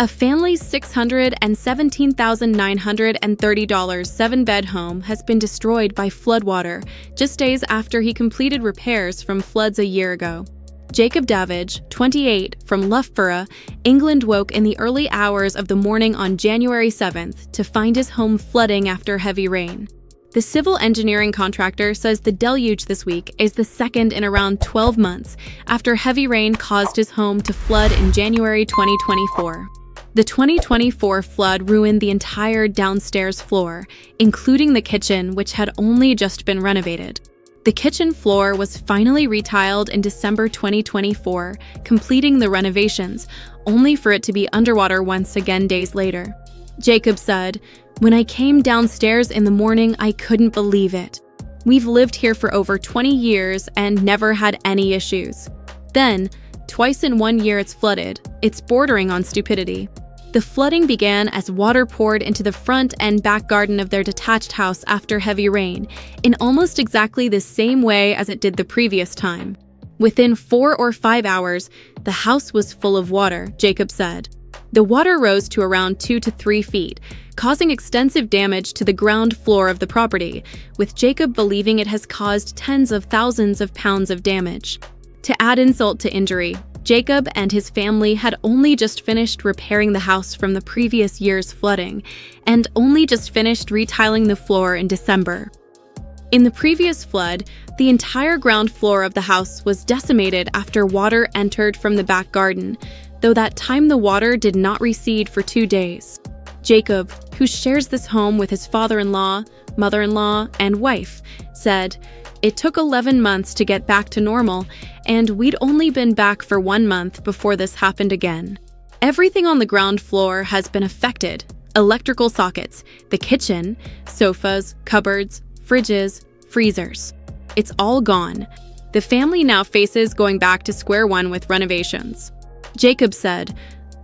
A family's $617,930 seven-bed home has been destroyed by floodwater just days after he completed repairs from floods a year ago. Jacob Davidge, 28, from Loughborough, England woke in the early hours of the morning on January 7th to find his home flooding after heavy rain. The civil engineering contractor says the deluge this week is the second in around 12 months after heavy rain caused his home to flood in January 2024. The 2024 flood ruined the entire downstairs floor, including the kitchen, which had only just been renovated. The kitchen floor was finally retiled in December 2024, completing the renovations, only for it to be underwater once again days later. Jacob said, "When I came downstairs in the morning, I couldn't believe it. We've lived here for over 20 years and never had any issues. Then, twice in 1 year it's flooded. It's bordering on stupidity." The flooding began as water poured into the front and back garden of their detached house after heavy rain, in almost exactly the same way as it did the previous time. Within 4 or 5 hours, the house was full of water, Jacob said. The water rose to around 2 to 3 feet, causing extensive damage to the ground floor of the property, with Jacob believing it has caused tens of thousands of pounds of damage. To add insult to injury, Jacob and his family had only just finished repairing the house from the previous year's flooding, and only just finished retiling the floor in December. In the previous flood, the entire ground floor of the house was decimated after water entered from the back garden, though that time the water did not recede for 2 days. Jacob, who shares this home with his father-in-law, mother-in-law, and wife, said, "It took 11 months to get back to normal, and we'd only been back for 1 month before this happened again. Everything on the ground floor has been affected. Electrical sockets, the kitchen, sofas, cupboards, fridges, freezers. It's all gone. The family now faces going back to square one with renovations." Jacob said,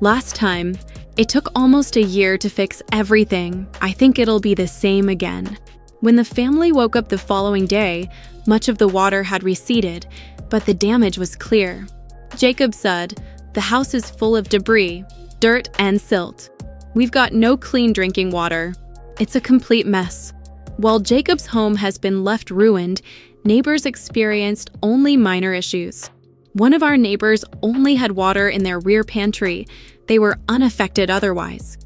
"Last time, it took almost a year to fix everything. I think it'll be the same again." When the family woke up the following day, much of the water had receded, but the damage was clear. Jacob said, "The house is full of debris, dirt, and silt. We've got no clean drinking water. It's a complete mess." While Jacob's home has been left ruined, neighbors experienced only minor issues. One of our neighbors only had water in their rear pantry. They were unaffected otherwise.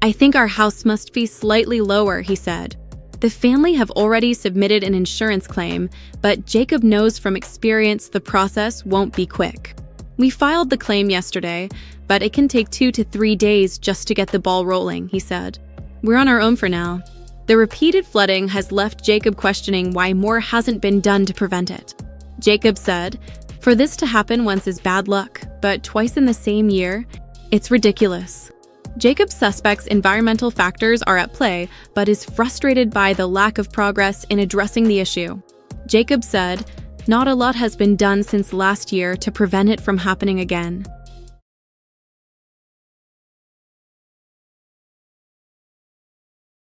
"I think our house must be slightly lower," he said. The family have already submitted an insurance claim, but Jacob knows from experience the process won't be quick. "We filed the claim yesterday, but it can take 2 to 3 days just to get the ball rolling," he said. "We're on our own for now." The repeated flooding has left Jacob questioning why more hasn't been done to prevent it. Jacob said, "For this to happen once is bad luck, but twice in the same year? It's ridiculous." Jacob suspects environmental factors are at play, but is frustrated by the lack of progress in addressing the issue. Jacob said, "Not a lot has been done since last year to prevent it from happening again."